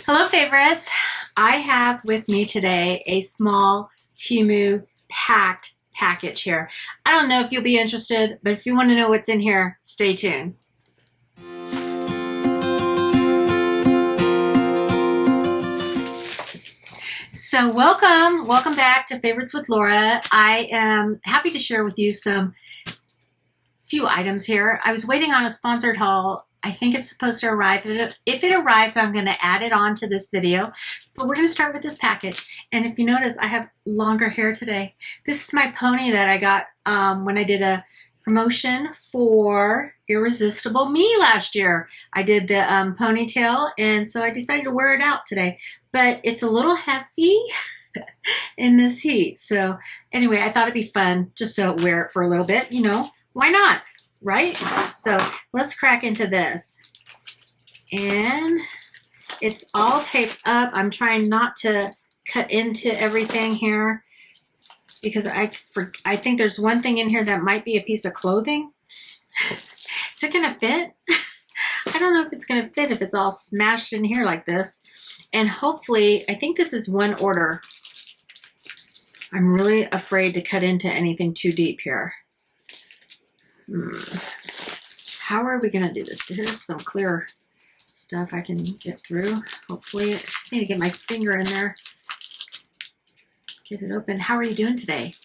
Hello favorites! I have with me today a small Temu packed package here. I don't know if you'll be interested, but if you want to know what's in here, stay tuned. So welcome back to Favorites with Laura. I am happy to share with you few items here. I was waiting on a sponsored haul. I think it's supposed to arrive. If it arrives, I'm going to add it on to this video. But we're going to start with this package. And if you notice, I have longer hair today. This is my pony that I got when I did a promotion for Irresistible Me last year. I did the ponytail, and so I decided to wear it out today. But it's a little heavy in this heat. So anyway, I thought it'd be fun just to wear it for a little bit. You know, why not? Right? So let's crack into this. And it's all taped up. I'm trying not to cut into everything here because I think there's one thing in here that might be a piece of clothing. Is it going to fit? I don't know if it's going to fit if it's all smashed in here like this. And hopefully, I think this is one order. I'm really afraid to cut into anything too deep here. How are we going to do this? There's some clear stuff I can get through. Hopefully, I just need to get my finger in there. Get it open. How are you doing today?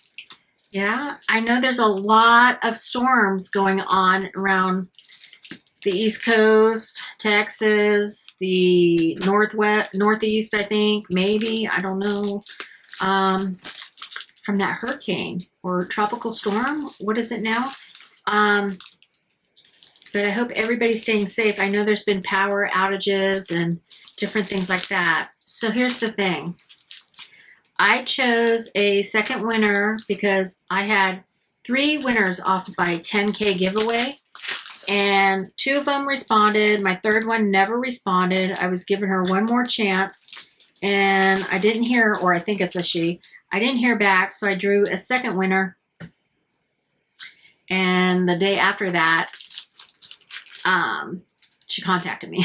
Yeah, I know there's a lot of storms going on around the East Coast, Texas, the Northeast, I think, maybe, I don't know, from that hurricane or tropical storm. What is it now? But I hope everybody's staying safe. I know there's been power outages and different things like that. So here's the thing. I chose a second winner because I had 3 winners off my 10K giveaway. And 2 of them responded. My third one never responded. I was giving her one more chance. And I didn't hear, or I think it's a she. I didn't hear back, so I drew a second winner. And the day after that, she contacted me.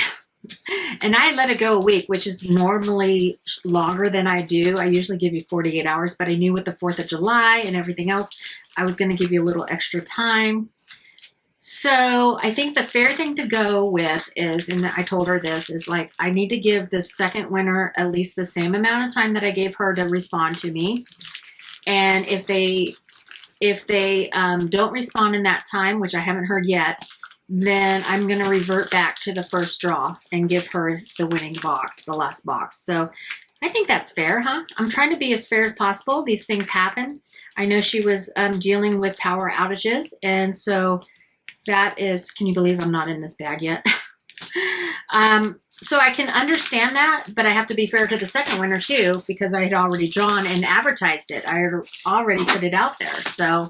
And I let it go a week, which is normally longer than I do. I usually give you 48 hours, but I knew with the 4th of July and everything else, I was going to give you a little extra time. So I think the fair thing to go with is, and I told her this, is like, I need to give this second winner at least the same amount of time that I gave her to respond to me. And if they don't respond in that time, which I haven't heard yet, then I'm going to revert back to the first draw and give her the winning box, the last box. So I think that's fair, huh? I'm trying to be as fair as possible. These things happen. I know she was dealing with power outages, and so that is, can you believe I'm not in this bag yet? So I can understand that, but I have to be fair to the second winner too, because I had already drawn and advertised it. I had already put it out there. So,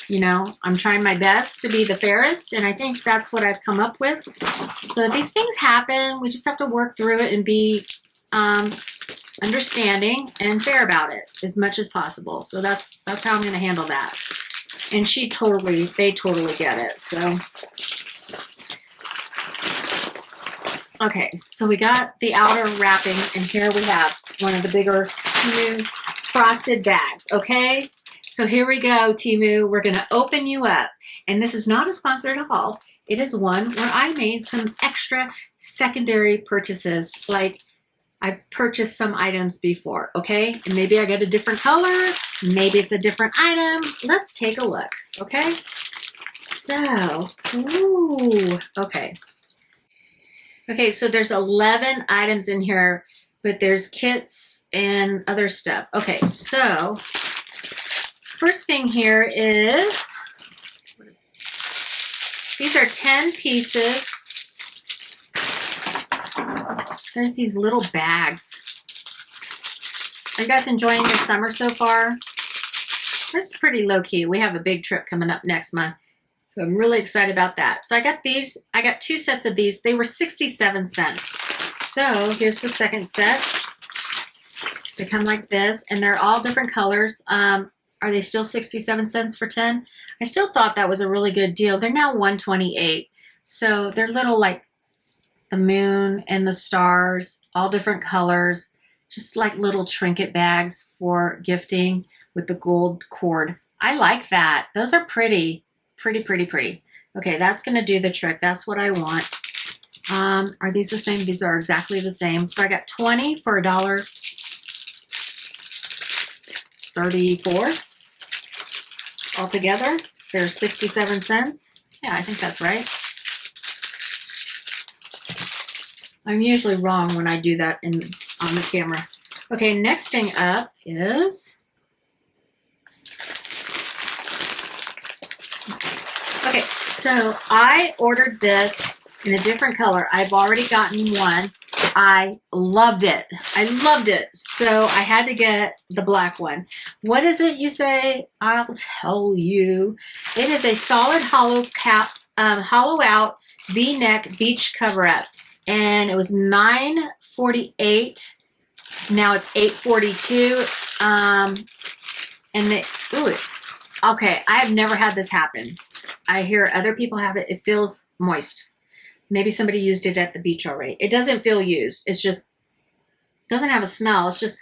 you know, I'm trying my best to be the fairest, and I think that's what I've come up with. So these things happen. We just have to work through it and be understanding and fair about it as much as possible. So that's how I'm going to handle that. And they totally get it. So, okay, so we got the outer wrapping, and here we have one of the bigger Temu frosted bags, okay? So here we go, Temu. We're going to open you up. And this is not a sponsored haul. It is one where I made some extra secondary purchases, like I've purchased some items before, okay? And maybe I got a different color. Maybe it's a different item. Let's take a look, okay? So, ooh, okay. Okay, so there's 11 items in here, but there's kits and other stuff. Okay, so first thing here is, these are 10 pieces. There's these little bags. Are you guys enjoying your summer so far? This is pretty low key. We have a big trip coming up next month, so I'm really excited about that. So I got these. I got 2 sets of these. They were 67 cents. So here's the second set. They come like this, and they're all different colors. Are they still 67 cents for 10? I still thought that was a really good deal. They're now $1.28. So they're little like the moon and the stars, all different colors, just like little trinket bags for gifting with the gold cord. I like that. Those are pretty, pretty, pretty, pretty. Okay, that's going to do the trick. That's what I want. Are these the same? These are exactly the same. So I got 20 for $1.34 altogether. There's 67 cents. Yeah, I think that's right. I'm usually wrong when I do that on the camera. Okay, next thing up is, okay, so I ordered this in a different color. I've already gotten one. I loved it. I loved it. So I had to get the black one. What is it you say? I'll tell you. It is a solid hollow cap, hollow out V-neck beach cover up. And it was $9.48. Now it's $8.42. And they, ooh, okay, I have never had this happen. I hear other people have it. It feels moist. Maybe somebody used it at the beach already. It doesn't feel used. It's just, doesn't have a smell. It's just,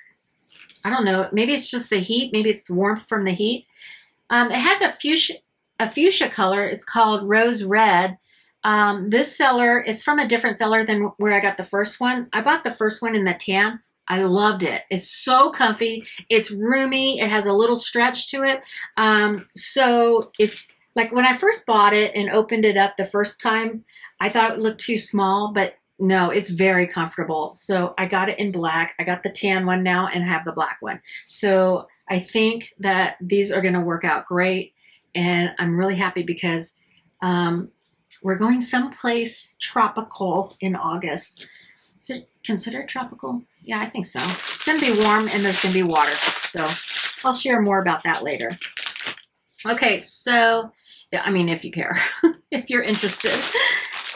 I don't know. Maybe it's just the heat. Maybe it's the warmth from the heat. It has a fuchsia color. It's called Rose Red. This seller, it's from a different seller than where I got the first one. I bought the first one in the tan. I loved it. It's so comfy. It's roomy. It has a little stretch to it. So if, like when I first bought it and opened it up the first time, I thought it looked too small, but no, it's very comfortable. So I got it in black. I got the tan one now and have the black one. So I think that these are going to work out great. And I'm really happy because, we're going someplace tropical in August. Is it considered tropical? Yeah, I think so. It's going to be warm and there's going to be water. So I'll share more about that later. Okay, so, yeah, I mean, if you care, if you're interested.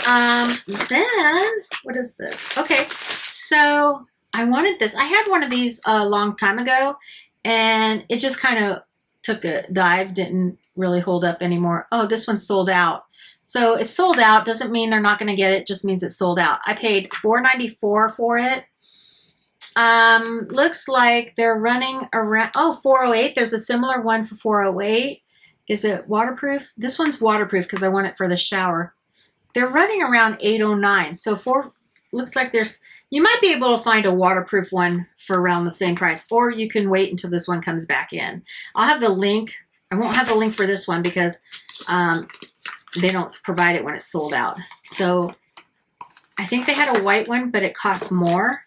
Then, what is this? Okay, so I wanted this. I had one of these a long time ago and it just kind of took a dive, didn't really hold up anymore. Oh, this one's sold out. So it's sold out. Doesn't mean they're not going to get it. Just means it's sold out. I paid $4.94 for it. Looks like they're running around, oh, $4.08. There's a similar one for $4.08. Is it waterproof? This one's waterproof because I want it for the shower. They're running around $8.09. So looks like you might be able to find a waterproof one for around the same price, or you can wait until this one comes back in. I'll have the link. I won't have the link for this one because, they don't provide it when it's sold out. So I think they had a white one, but it costs more.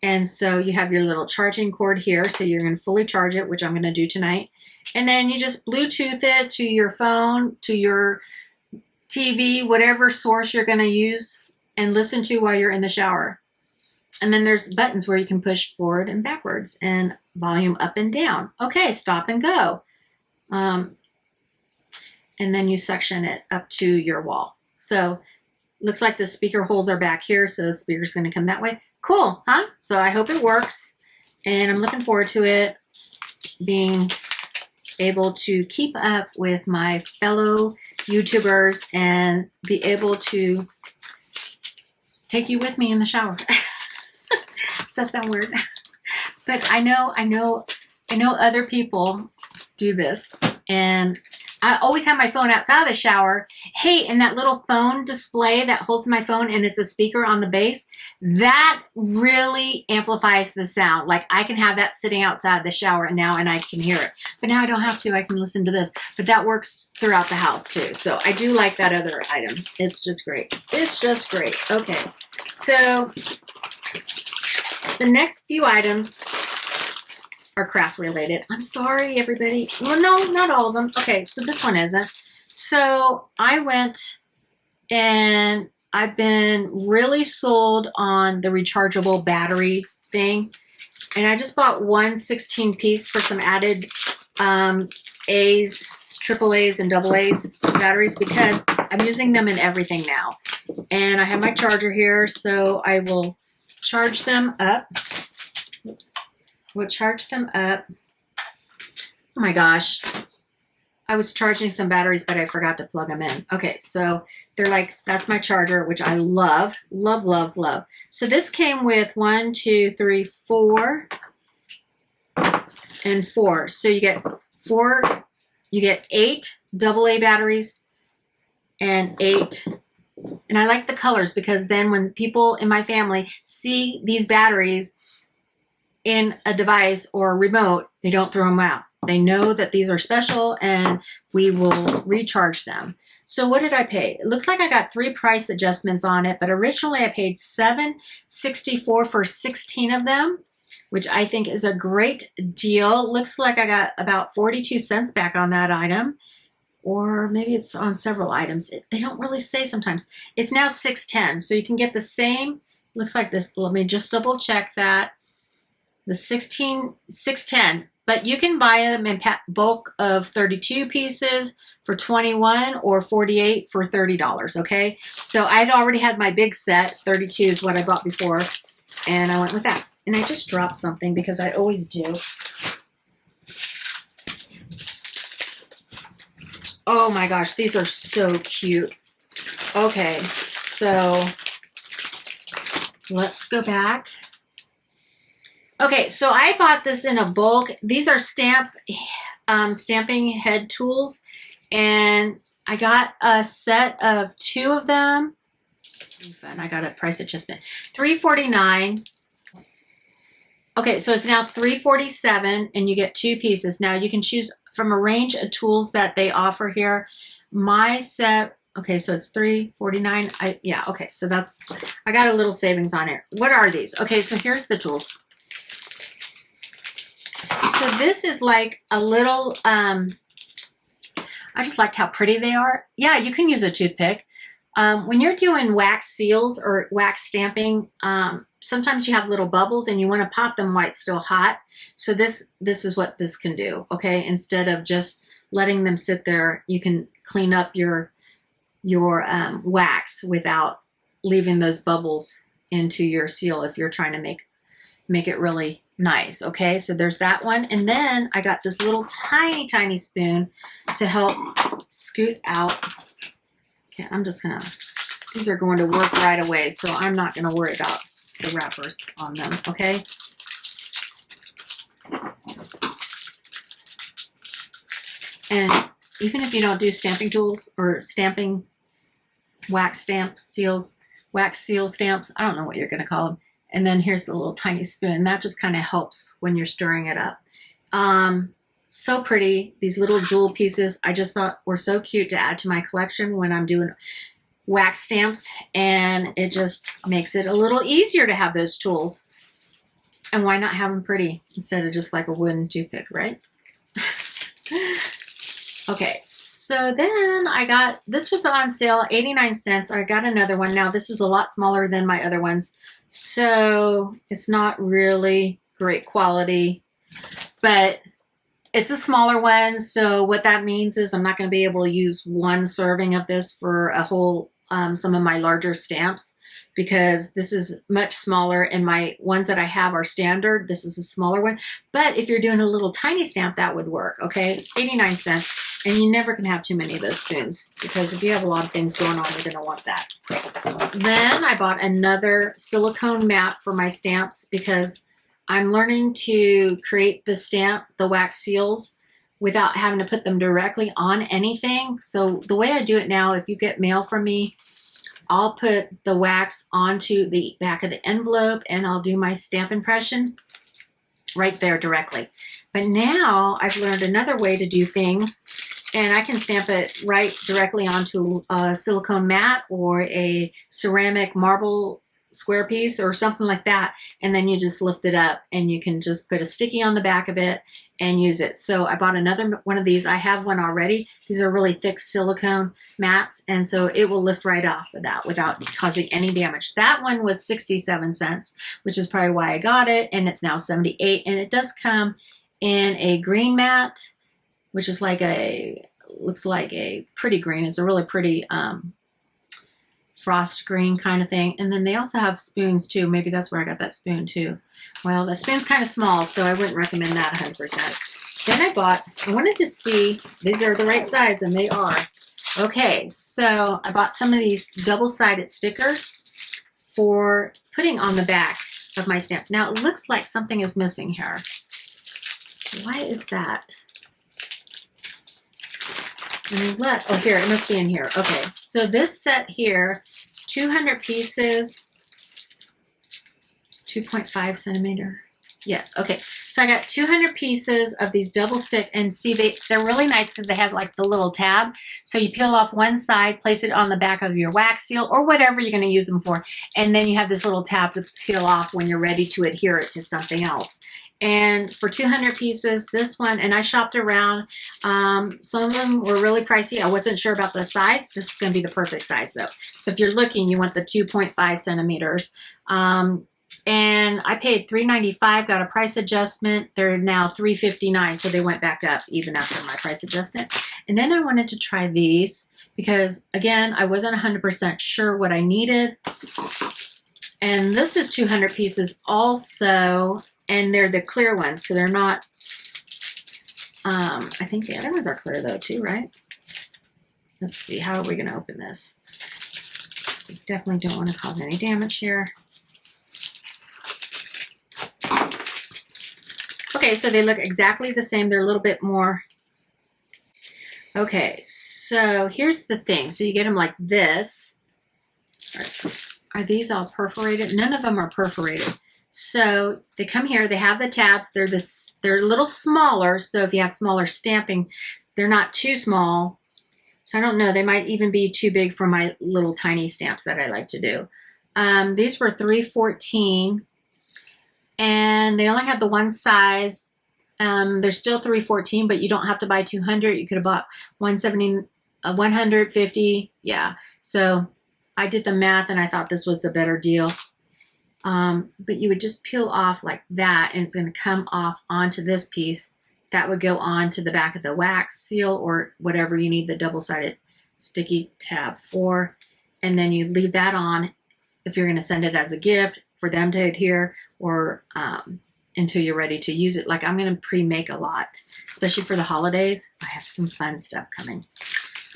And so you have your little charging cord here. So you're going to fully charge it, which I'm going to do tonight. And then you just Bluetooth it to your phone, to your TV, whatever source you're going to use and listen to while you're in the shower. And then there's buttons where you can push forward and backwards and volume up and down. Okay, stop and go. And then you suction it up to your wall. So looks like the speaker holes are back here, so the speaker's going to come that way. Cool, huh? So I hope it works, and I'm looking forward to it being able to keep up with my fellow YouTubers and be able to take you with me in the shower. Does that sound weird? But I know other people do this, and I always have my phone outside of the shower. Hey, and that little phone display that holds my phone and it's a speaker on the base, that really amplifies the sound. Like I can have that sitting outside the shower now and I can hear it. But now I don't have to, I can listen to this. But that works throughout the house too. So I do like that other item. It's just great. It's just great. Okay, so the next few items are craft related. I'm sorry, everybody. Well, no, not all of them. Okay, so this one isn't. So I went and I've been really sold on the rechargeable battery thing. And I just bought one 16-piece for some added A's, triple A's, and double A's batteries because I'm using them in everything now. And I have my charger here, so I will charge them up. Oops. We'll charge them up. Oh my gosh. I was charging some batteries, but I forgot to plug them in. Okay, so they're like, that's my charger, which I love, love, love, love. So this came with 1, 2, 3, 4, and 4. So you get 4, you get 8 AA batteries and 8. And I like the colors because then when people in my family see these batteries in a device or a remote, they don't throw them out. They know that these are special and we will recharge them. So what did I pay? It looks like I got 3 price adjustments on it, but originally I paid $7.64 for 16 of them, which I think is a great deal. Looks like I got about 42 cents back on that item, or maybe it's on several items. They don't really say sometimes. It's now $6.10, so you can get the same, looks like this. Let me just double check that. The $6.10, but you can buy them in bulk of 32 pieces for $21 or 48 for $30, okay? So I'd already had my big set, 32 is what I bought before, and I went with that. And I just dropped something because I always do. Oh my gosh, these are so cute. Okay, so let's go back. Okay, so I bought this in a bulk. These are stamping head tools, and I got a set of 2 of them. And I got a price adjustment, $3.49. Okay, so it's now $3.47, and you get 2 pieces. Now you can choose from a range of tools that they offer here. My set, okay, so it's $3.49. Yeah, okay, so that's, I got a little savings on it. What are these? Okay, so here's the tools. So this is like a little, I just liked how pretty they are. Yeah, you can use a toothpick. When you're doing wax seals or wax stamping, sometimes you have little bubbles and you want to pop them while it's still hot. So this is what this can do, okay? Instead of just letting them sit there, you can clean up your wax without leaving those bubbles into your seal if you're trying to make it really nice, okay? So there's that one. And then I got this little tiny, tiny spoon to help scoot out. Okay, I'm just gonna, these are going to work right away, so I'm not gonna worry about the wrappers on them, okay? And even if you don't do stamping tools or stamping wax stamp seals, wax seal stamps, I don't know what you're gonna call them. And then here's the little tiny spoon. That just kind of helps when you're stirring it up. So pretty. These little jewel pieces I just thought were so cute to add to my collection when I'm doing wax stamps. And it just makes it a little easier to have those tools. And why not have them pretty instead of just like a wooden toothpick, right? Okay, so then I got, this was on sale, 89 cents. I got another one. Now this is a lot smaller than my other ones, so it's not really great quality, but it's a smaller one. So what that means is I'm not going to be able to use one serving of this for a whole, some of my larger stamps, because this is much smaller and my ones that I have are standard. This is a smaller one, but if you're doing a little tiny stamp, that would work. Okay, it's 89 cents. And you never can have too many of those spoons, because if you have a lot of things going on, you're going to want that. Then I bought another silicone mat for my stamps, because I'm learning to create the stamp, the wax seals, without having to put them directly on anything. So the way I do it now, if you get mail from me, I'll put the wax onto the back of the envelope and I'll do my stamp impression right there directly. But now I've learned another way to do things, and I can stamp it right directly onto a silicone mat or a ceramic marble square piece or something like that, and then you just lift it up and you can just put a sticky on the back of it and use it. So I bought another one of these. I have one already. These are really thick silicone mats, and so it will lift right off of that without causing any damage. That one was 67 cents, which is probably why I got it, and it's now 78, and it does come in a green mat, which is like a, looks like a pretty green. It's a really pretty frost green kind of thing. And then they also have spoons too. Maybe that's where I got that spoon too. Well, the spoon's kind of small, so I wouldn't recommend that 100%. Then I wanted to see, these are the right size, and they are. Okay, so I bought some of these double-sided stickers for putting on the back of my stamps. Now it looks like something is missing here. Why is that? Oh, here, it must be in here. Okay, so this set here, 200 pieces, 2.5 centimeter. Yes, okay. So I got 200 pieces of these double stick, and see, they're really nice because they have like the little tab. So you peel off one side, place it on the back of your wax seal or whatever you're going to use them for, and then you have this little tab to peel off when you're ready to adhere it to something else. And for 200 pieces, this one, and I shopped around, some of them were really pricey. I wasn't sure about the size. This is going to be the perfect size though. So if you're looking, you want the 2.5 centimeters. And I paid $3.95, got a price adjustment. They're now $3.59, so they went back up even after my price adjustment. And then I wanted to try these because, again, I wasn't 100% sure what I needed. And this is 200 pieces also, and they're the clear ones, so they're not, I think the other ones are clear though too, right? Let's see, how are we going to open this? So definitely don't want to cause any damage here. Okay, so they look exactly the same. They're a little bit more. Okay, so here's the thing. So you get them like this. Are these all perforated? None of them are perforated. So they come here. They have the tabs. They're a little smaller. So if you have smaller stamping, they're not too small. So I don't know. They might even be too big for my little tiny stamps that I like to do. These were $3.14. And they only have the one size. They're still $3.14, but you don't have to buy 200. You could have bought 170, 150. Yeah. So I did the math, and I thought this was a better deal. But you would just peel off like that, and it's going to come off onto this piece. That would go on to the back of the wax seal or whatever you need the double-sided sticky tab for. And then you leave that on if you're going to send it as a gift for them to adhere, or until you're ready to use it. Like, I'm going to pre-make a lot, especially for the holidays. I have some fun stuff coming.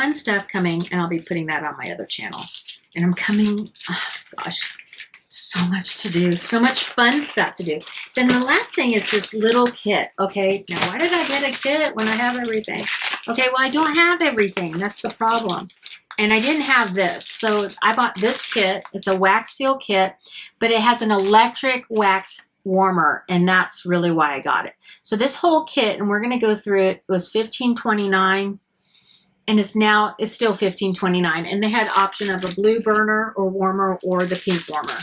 And I'll be putting that on my other channel. And I'm coming, oh gosh, so much to do, so much fun stuff to do. Then the last thing is this little kit. Okay, now why did I get a kit when I have everything? Okay, well, I don't have everything. That's the problem. And I didn't have this, so I bought this kit. It's a wax seal kit, but it has an electric wax warmer, and that's really why I got it. So this whole kit, and we're going to go through it, was $15.29, and it's still $15.29. And they had option of a blue burner or warmer or the pink warmer.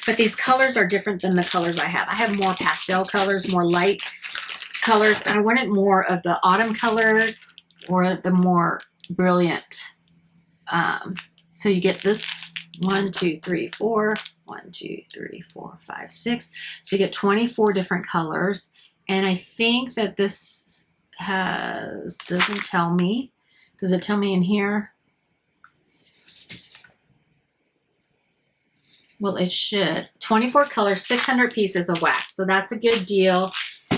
But these colors are different than the colors I have. I have more pastel colors, more light colors, and I wanted more of the autumn colors or the more brilliant. So you get this 1, 2, 3, 4, 1, 2, 3, 4, 5, 6. So you get 24 different colors. And I think that this doesn't tell me. Does it tell me in here? Well, it should. 24 colors, 600 pieces of wax. So that's a good deal.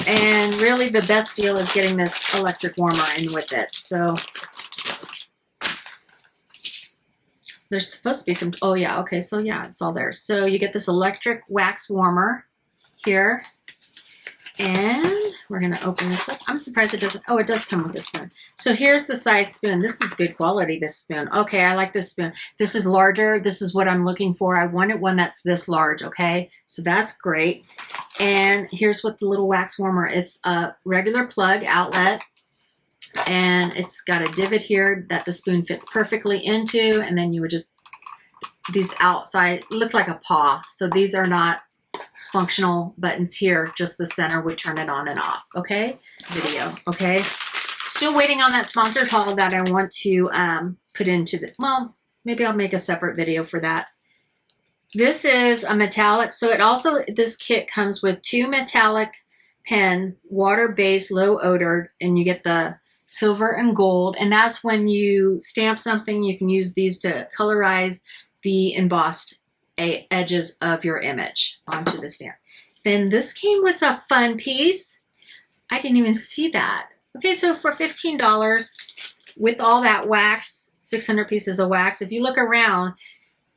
And really the best deal is getting this electric warmer in with it. So there's supposed to be some, oh yeah, okay, so yeah, it's all there. So you get this electric wax warmer here, and we're gonna open this up. I'm surprised it doesn't, oh, it does come with this spoon. So here's the size spoon. This is good quality, this spoon. Okay, I like this spoon. This is larger. This is what I'm looking for. I wanted one that's this large, okay? So that's great. And here's what the little wax warmer, it's a regular plug outlet, and it's got a divot here that the spoon fits perfectly into, and then you would just, these outside, it looks like a paw, so these are not functional buttons here, just the center would turn it on and off. Okay, video. Okay, still waiting on that sponsored haul that I want to put into the, well, maybe I'll make a separate video for that. This is a metallic, so it also, this kit comes with 2 metallic pen, water-based, low odor, and you get the silver and gold, and that's when you stamp something, you can use these to colorize the embossed edges of your image onto the stamp. Then this came with a fun piece. I didn't even see that. Okay, so for $15 with all that wax, 600 pieces of wax, if you look around,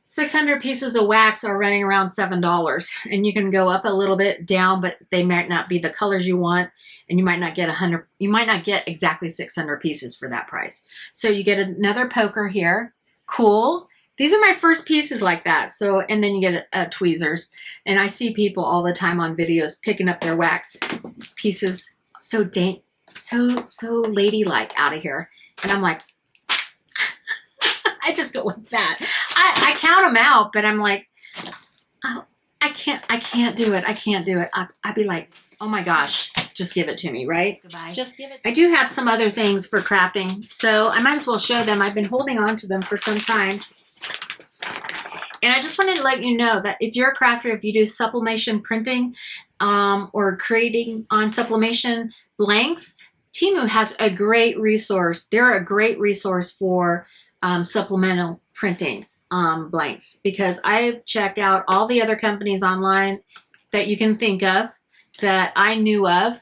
600 pieces of wax are running around $7, and you can go up a little bit down, but they might not be the colors you want, and you might not get you might not get exactly 600 pieces for that price. So you get another poker here. Cool. These are my first pieces like that. So, and then you get tweezers, and I see people all the time on videos picking up their wax pieces. So ladylike out of here. And I'm like, I just go with that. I count them out, but I'm like, oh, I can't do it. I can't do it. I'd be like, oh my gosh, just give it to me, right? Goodbye. Just give it. I do have some other things for crafting, so I might as well show them. I've been holding on to them for some time. And I just wanted to let you know that if you're a crafter, if you do sublimation printing or creating on sublimation blanks, Temu has a great resource. They're a great resource for supplemental printing blanks, because I've checked out all the other companies online that you can think of that I knew of.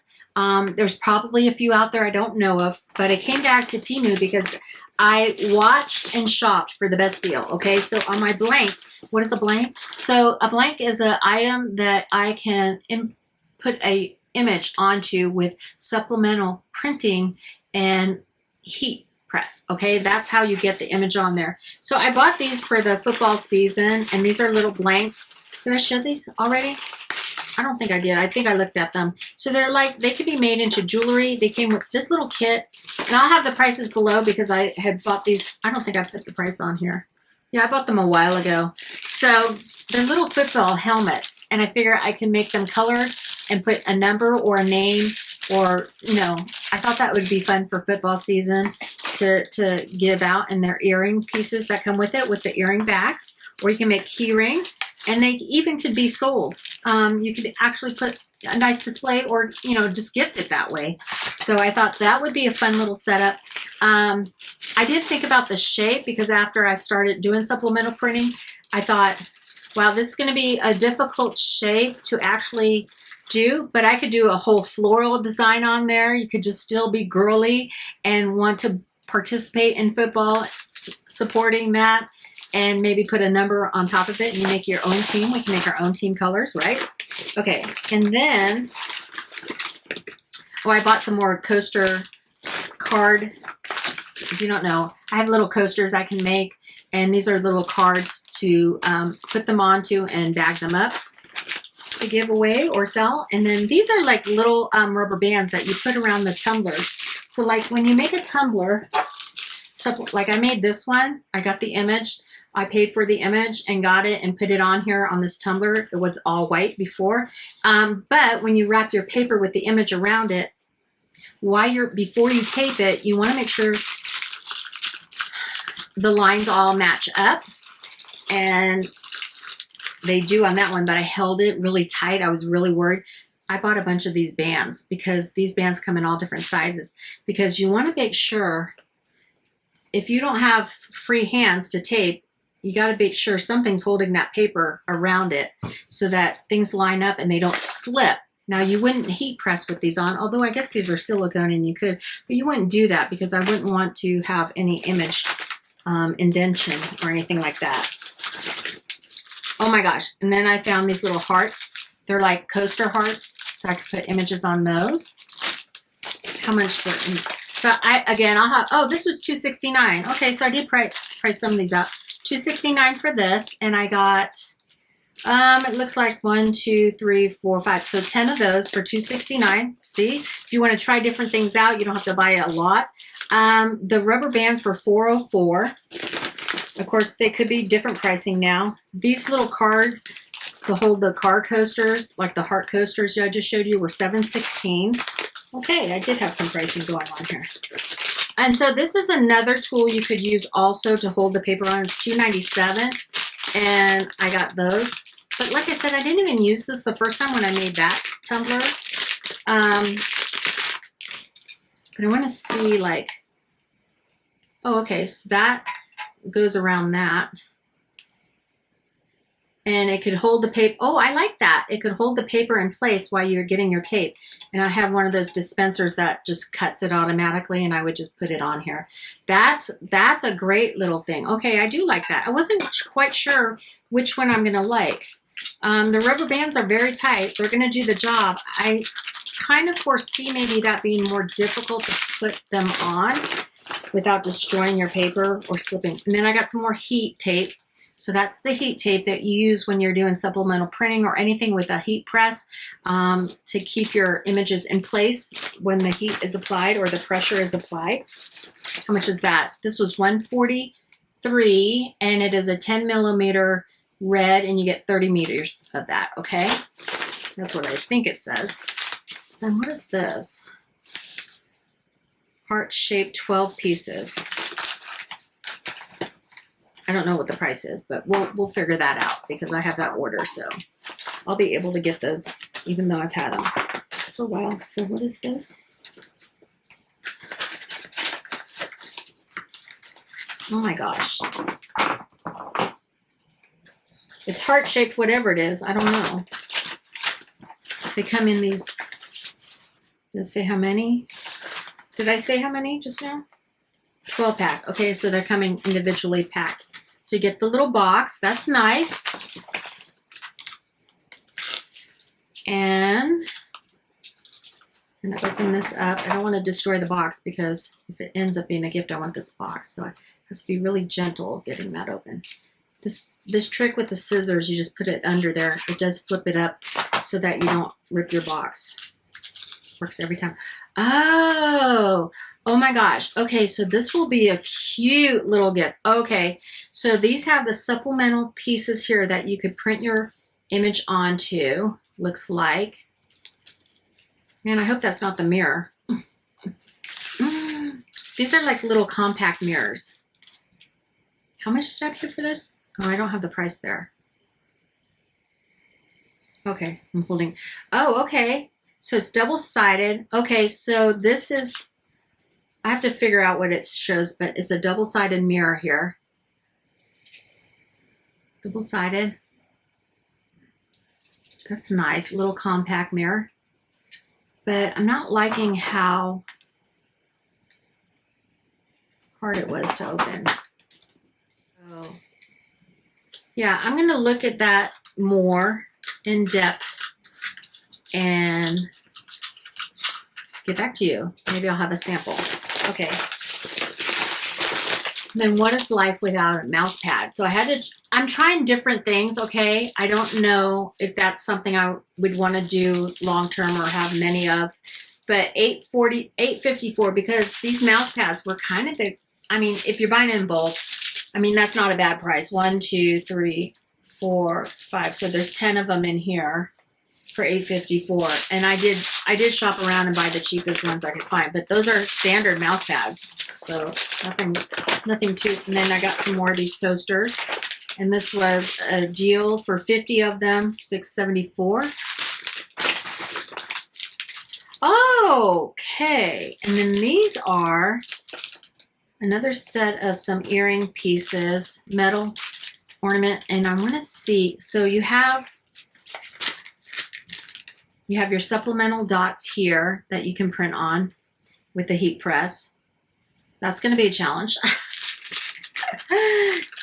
There's probably a few out there I don't know of, but I came back to Temu because I watched and shopped for the best deal. Okay, so on my blanks, what is a blank? So a blank is an item that I can put a image onto with supplemental printing and heat press. Okay, that's how you get the image on there. So I bought these for the football season, and these are little blanks. Did I show these already? I don't think I did. I think I looked at them. So they're like, they could be made into jewelry. They came with this little kit, and I'll have the prices below because I had bought these. I don't think I put the price on here. Yeah, I bought them a while ago. So they're little football helmets, and I figure I can make them colored and put a number or a name, or, you know, I thought that would be fun for football season to give out, and their earring pieces that come with it, with the earring backs, or you can make key rings, and they even could be sold. You could actually put a nice display, or, you know, just gift it that way. So I thought that would be a fun little setup. I did think about the shape, because after I've started doing supplemental printing, I thought, wow, this is going to be a difficult shape to actually do, but I could do a whole floral design on there. You could just still be girly and want to participate in football, supporting that, and maybe put a number on top of it, and you make your own team. We can make our own team colors, right? Okay, and then, oh, I bought some more coaster card. If you don't know, I have little coasters I can make, and these are little cards to put them onto and bag them up to give away or sell. And then these are like little rubber bands that you put around the tumblers. So like when you make a tumbler, so like I made this one, I got the image, I paid for the image and got it and put it on here on this tumbler. It was all white before. But when you wrap your paper with the image around it, before you tape it, you want to make sure the lines all match up, and they do on that one, but I held it really tight. I was really worried. I bought a bunch of these bands because these bands come in all different sizes, because you want to make sure if you don't have free hands to tape, you got to make sure something's holding that paper around it so that things line up and they don't slip. Now, you wouldn't heat press with these on, although I guess these are silicone and you could, but you wouldn't do that because I wouldn't want to have any image indentation or anything like that. Oh my gosh. And then I found these little hearts. They're like coaster hearts, so I could put images on those. How much for it? So I'll have, oh, this was $2.69. Okay, so I did price some of these out. $2.69 for this, and I got, it looks like 1, 2, 3, 4, 5. So 10 of those for $2.69. See, if you want to try different things out, you don't have to buy a lot. The rubber bands were $4.04. Of course, they could be different pricing now. These little card to hold the car coasters, like the heart coasters I just showed you, were $7.16. Okay, I did have some pricing going on here. And so this is another tool you could use also to hold the paper on. It's $2.97, and I got those. But like I said, I didn't even use this the first time when I made that tumbler. But I want to see, like, oh, okay, so that goes around that. and it could hold the paper. Oh, I like that. It could hold the paper in place while you're getting your tape. And I have one of those dispensers that just cuts it automatically, and I would just put it on here. That's a great little thing. Okay, I do like that. I wasn't quite sure which one I'm gonna like. The rubber bands are very tight. They're gonna do the job. I kind of foresee maybe that being more difficult to put them on without destroying your paper or slipping. And then I got some more heat tape. So that's the heat tape that you use when you're doing supplemental printing or anything with a heat press to keep your images in place when the heat is applied or the pressure is applied. How much is that? This was $143, and it is a 10 millimeter red, and you get 30 meters of that, okay? That's what I think it says. Then what is this? Heart-shaped 12 pieces. I don't know what the price is, but we'll figure that out because I have that order, so I'll be able to get those even though I've had them for a while. So what is this? Oh my gosh. It's heart-shaped, whatever it is. I don't know. They come in these. Did it say how many? Did I say how many just now? 12 pack. Okay, so they're coming individually packed. So you get the little box. That's nice. And I'm going to open this up. I don't want to destroy the box because if it ends up being a gift, I want this box. So I have to be really gentle getting that open. This trick with the scissors, you just put it under there. It does flip it up so that you don't rip your box. Works every time. Oh my gosh. Okay, so this will be a cute little gift. Okay, so these have the supplemental pieces here that you could print your image onto, looks like. Man, I hope that's not the mirror. These are like little compact mirrors. How much did I pay for this? Oh, I don't have the price there. Okay, I'm holding. Oh, okay. So it's double-sided. Okay, so this is, I have to figure out what it shows, but it's a double-sided mirror here. Double-sided. That's nice, little compact mirror. But I'm not liking how hard it was to open. So, yeah, I'm going to look at that more in depth and get back to you. Maybe I'll have a sample. Okay. Then what is life without a mouse pad? So I'm trying different things, okay? I don't know if that's something I would want to do long term or have many of. But $854, because these mouse pads were kind of big. I mean, if you're buying in bulk, I mean, that's not a bad price. 1, 2, 3, 4, 5. So there's 10 of them in here for $854. And I did shop around and buy the cheapest ones I could find. But those are standard mouse pads. So nothing too. And then I got some more of these coasters. And this was a deal for 50 of them, $674. Okay. And then these are another set of some earring pieces, metal ornament. And I want to see, so you have your supplemental dots here that you can print on with the heat press. That's going to be a challenge.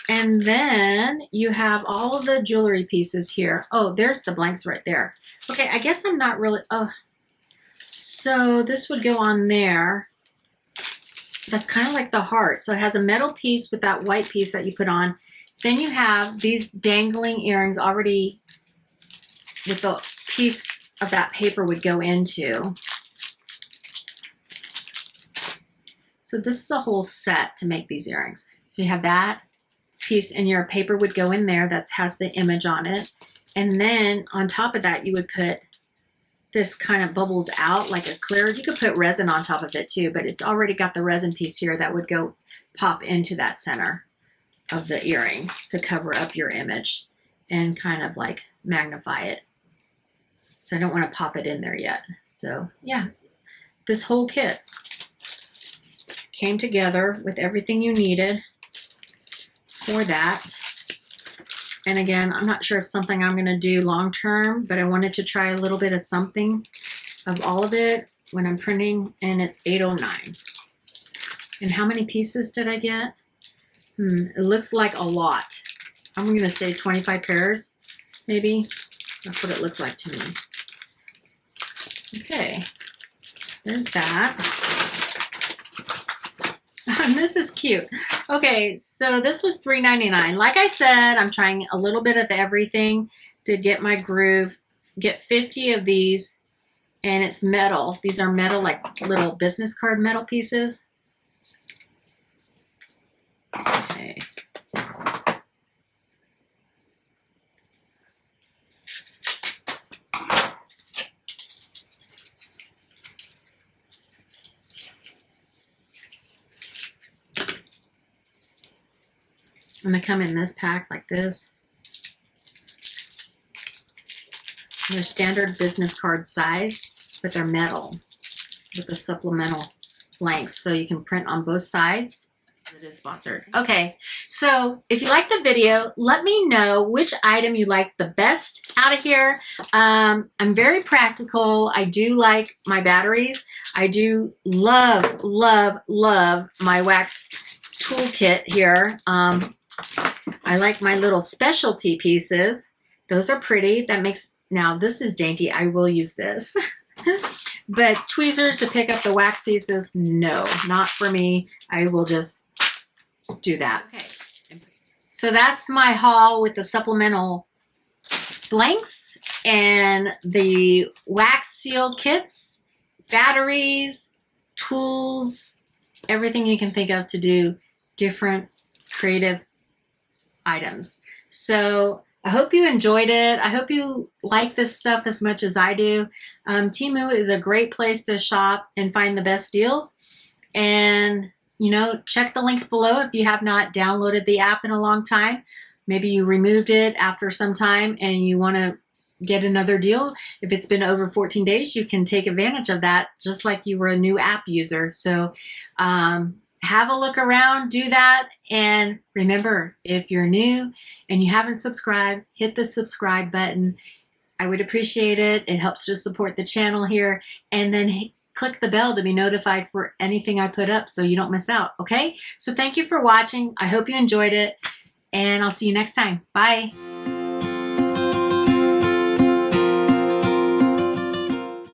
And then you have all of the jewelry pieces here. Oh, there's the blanks right there. Okay, I guess I'm not really, oh. So this would go on there. That's kind of like the heart. So it has a metal piece with that white piece that you put on. Then you have these dangling earrings already with the piece of that paper would go into. So this is a whole set to make these earrings. So you have that piece and your paper would go in there that has the image on it. And then on top of that, you would put this kind of bubbles out like a clear. You could put resin on top of it too, but it's already got the resin piece here that would go pop into that center of the earring to cover up your image and kind of like magnify it. So I don't want to pop it in there yet. So yeah, this whole kit came together with everything you needed for that. And again, I'm not sure if something I'm going to do long term, but I wanted to try a little bit of something of all of it when I'm printing, and it's 809. And how many pieces did I get? It looks like a lot. I'm going to say 25 pairs, maybe. That's what it looks like to me. Okay, there's that. This is cute. Okay, so this was $3.99. Like I said, I'm trying a little bit of everything to get my groove. Get 50 of these, and it's metal. These are metal, like little business card metal pieces. Okay. I'm going to come in this pack like this. They're standard business card size, but they're metal with the supplemental blanks, so you can print on both sides. It is sponsored. Okay, so if you like the video, let me know which item you like the best out of here. I'm very practical. I do like my batteries. I do love, love, love my wax toolkit here. I like my little specialty pieces. Those are pretty. That makes, now this is dainty. I will use this. But tweezers to pick up the wax pieces, no, not for me. I will just do that. Okay. So that's my haul with the supplemental blanks and the wax sealed kits, batteries, tools, everything you can think of to do different creative items. So I hope you enjoyed it. I hope you like this stuff as much as I do. Temu is a great place to shop and find the best deals. And, you know, check the links below if you have not downloaded the app in a long time. Maybe you removed it after some time and you want to get another deal. If it's been over 14 days, you can take advantage of that just like you were a new app user. So have a look around, do that, and remember, if you're new and you haven't subscribed, hit the subscribe button. I would appreciate it. It helps to support the channel here, and then click the bell to be notified for anything I put up so you don't miss out, okay? So thank you for watching. I hope you enjoyed it, and I'll see you next time. Bye.